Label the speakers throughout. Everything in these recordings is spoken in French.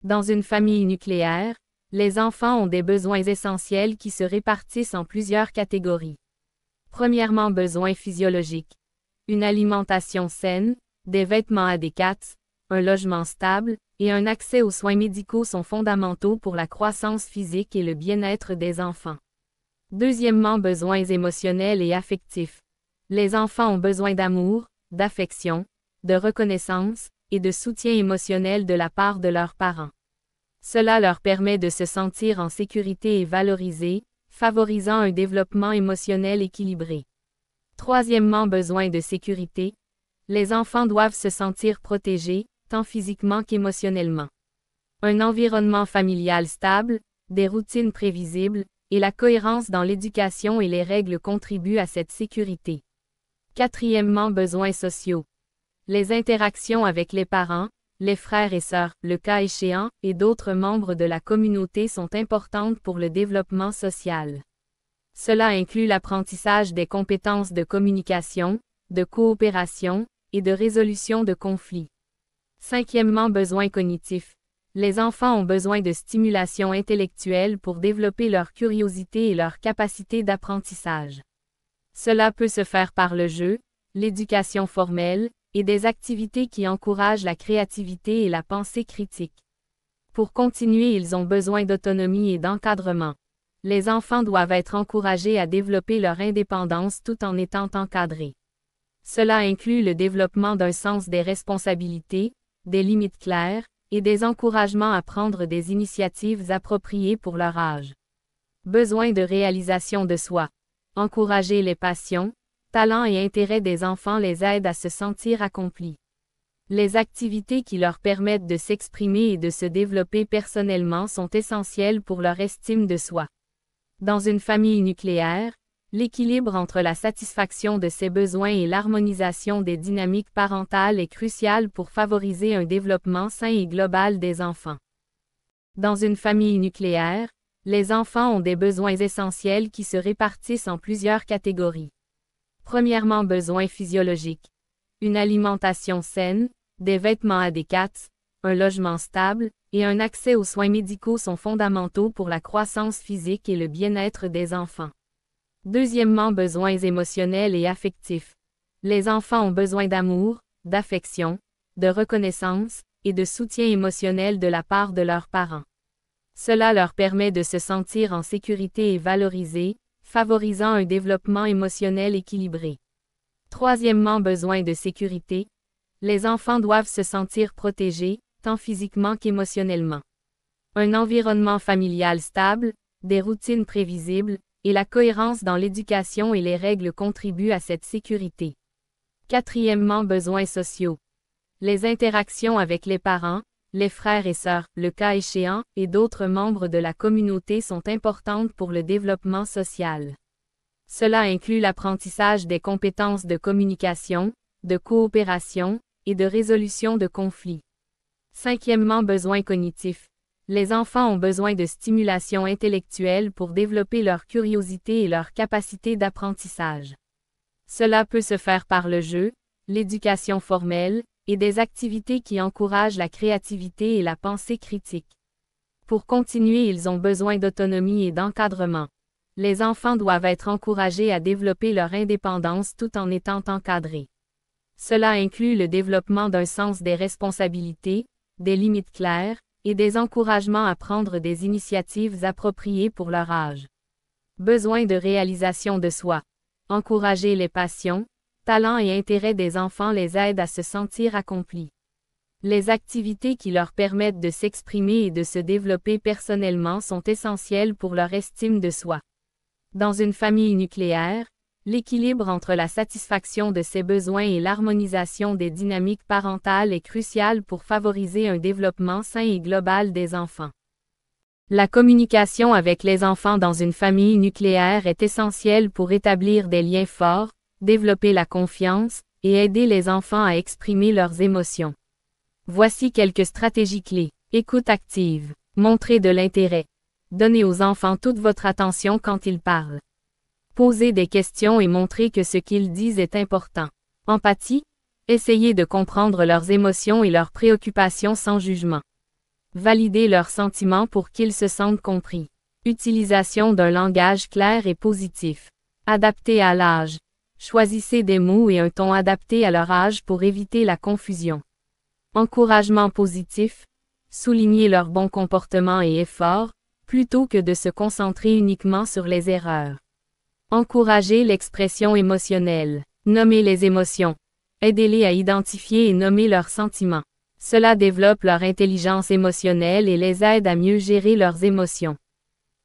Speaker 1: Dans une famille nucléaire, les enfants ont des besoins essentiels qui se répartissent en plusieurs catégories. Premièrement, besoins physiologiques. Une alimentation saine, des vêtements adéquats, un logement stable, et un accès aux soins médicaux sont fondamentaux pour la croissance physique et le bien-être des enfants. Deuxièmement, besoins émotionnels et affectifs. Les enfants ont besoin d'amour, d'affection, de reconnaissance, et de soutien émotionnel de la part de leurs parents. Cela leur permet de se sentir en sécurité et valorisés, favorisant un développement émotionnel équilibré. Troisièmement, besoin de sécurité. Les enfants doivent se sentir protégés, tant physiquement qu'émotionnellement. Un environnement familial stable, des routines prévisibles, et la cohérence dans l'éducation et les règles contribuent à cette sécurité. Quatrièmement, besoins sociaux. Les interactions avec les parents, les frères et sœurs, le cas échéant, et d'autres membres de la communauté sont importantes pour le développement social. Cela inclut l'apprentissage des compétences de communication, de coopération, et de résolution de conflits. Cinquièmement, besoins cognitifs. Les enfants ont besoin de stimulation intellectuelle pour développer leur curiosité et leur capacité d'apprentissage. Cela peut se faire par le jeu, l'éducation formelle, et des activités qui encouragent la créativité et la pensée critique. Pour continuer, ils ont besoin d'autonomie et d'encadrement. Les enfants doivent être encouragés à développer leur indépendance tout en étant encadrés. Cela inclut le développement d'un sens des responsabilités, des limites claires, et des encouragements à prendre des initiatives appropriées pour leur âge. Besoin de réalisation de soi. Encourager les passions, talents et intérêts des enfants les aident à se sentir accomplis. Les activités qui leur permettent de s'exprimer et de se développer personnellement sont essentielles pour leur estime de soi. Dans une famille nucléaire, l'équilibre entre la satisfaction de ses besoins et l'harmonisation des dynamiques parentales est crucial pour favoriser un développement sain et global des enfants. Dans une famille nucléaire, les enfants ont des besoins essentiels qui se répartissent en plusieurs catégories. Premièrement, besoins physiologiques. Une alimentation saine, des vêtements adéquats, un logement stable, et un accès aux soins médicaux sont fondamentaux pour la croissance physique et le bien-être des enfants. Deuxièmement, besoins émotionnels et affectifs. Les enfants ont besoin d'amour, d'affection, de reconnaissance, et de soutien émotionnel de la part de leurs parents. Cela leur permet de se sentir en sécurité et valorisés, favorisant un développement émotionnel équilibré. Troisièmement, besoin de sécurité. Les enfants doivent se sentir protégés, tant physiquement qu'émotionnellement. Un environnement familial stable, des routines prévisibles, et la cohérence dans l'éducation et les règles contribuent à cette sécurité. Quatrièmement, besoins sociaux. Les interactions avec les parents, les frères et sœurs, le cas échéant, et d'autres membres de la communauté sont importantes pour le développement social. Cela inclut l'apprentissage des compétences de communication, de coopération, et de résolution de conflits. Cinquièmement, besoins cognitifs. Les enfants ont besoin de stimulation intellectuelle pour développer leur curiosité et leur capacité d'apprentissage. Cela peut se faire par le jeu, l'éducation formelle, et des activités qui encouragent la créativité et la pensée critique. Pour continuer, ils ont besoin d'autonomie et d'encadrement. Les enfants doivent être encouragés à développer leur indépendance tout en étant encadrés. Cela inclut le développement d'un sens des responsabilités, des limites claires, et des encouragements à prendre des initiatives appropriées pour leur âge. Besoin de réalisation de soi. Encourager les passions, talents et intérêts des enfants les aident à se sentir accomplis. Les activités qui leur permettent de s'exprimer et de se développer personnellement sont essentielles pour leur estime de soi. Dans une famille nucléaire, l'équilibre entre la satisfaction de ses besoins et l'harmonisation des dynamiques parentales est crucial pour favoriser un développement sain et global des enfants. La communication avec les enfants dans une famille nucléaire est essentielle pour établir des liens forts, développer la confiance, et aider les enfants à exprimer leurs émotions. Voici quelques stratégies clés. Écoute active. Montrez de l'intérêt. Donnez aux enfants toute votre attention quand ils parlent. Posez des questions et montrez que ce qu'ils disent est important. Empathie. Essayez de comprendre leurs émotions et leurs préoccupations sans jugement. Valider leurs sentiments pour qu'ils se sentent compris. Utilisation d'un langage clair et positif. Adapté à l'âge. Choisissez des mots et un ton adaptés à leur âge pour éviter la confusion. Encouragement positif. Soulignez leur bon comportement et efforts, plutôt que de se concentrer uniquement sur les erreurs. Encouragez l'expression émotionnelle. Nommez les émotions. Aidez-les à identifier et nommer leurs sentiments. Cela développe leur intelligence émotionnelle et les aide à mieux gérer leurs émotions.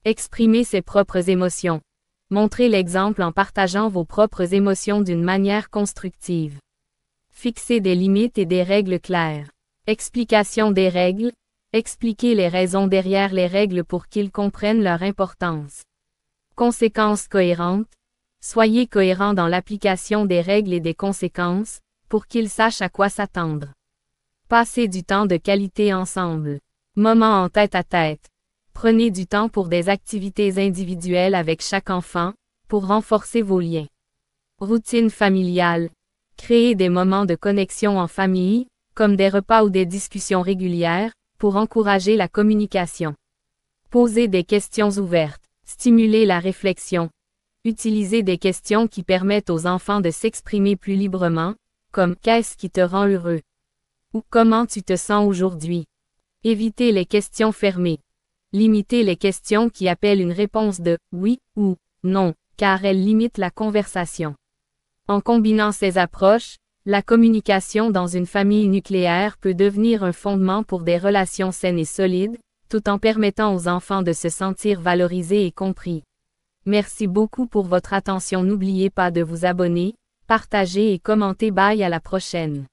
Speaker 1: Exprimer ses propres émotions. Montrez l'exemple en partageant vos propres émotions d'une manière constructive. Fixez des limites et des règles claires. Explication des règles. Expliquez les raisons derrière les règles pour qu'ils comprennent leur importance. Conséquences cohérentes. Soyez cohérents dans l'application des règles et des conséquences, pour qu'ils sachent à quoi s'attendre. Passez du temps de qualité ensemble. Moments en tête-à-tête. Prenez du temps pour des activités individuelles avec chaque enfant, pour renforcer vos liens. Routine familiale. Créez des moments de connexion en famille, comme des repas ou des discussions régulières, pour encourager la communication. Posez des questions ouvertes. Stimulez la réflexion. Utilisez des questions qui permettent aux enfants de s'exprimer plus librement, comme « Qu'est-ce qui te rend heureux ?» ou « Comment tu te sens aujourd'hui ?» Évitez les questions fermées. Limitez les questions qui appellent une réponse de « oui » ou « non », car elles limitent la conversation. En combinant ces approches, la communication dans une famille nucléaire peut devenir un fondement pour des relations saines et solides, tout en permettant aux enfants de se sentir valorisés et compris. Merci beaucoup pour votre attention. N'oubliez pas de vous abonner, partager et commenter. Bye, à la prochaine.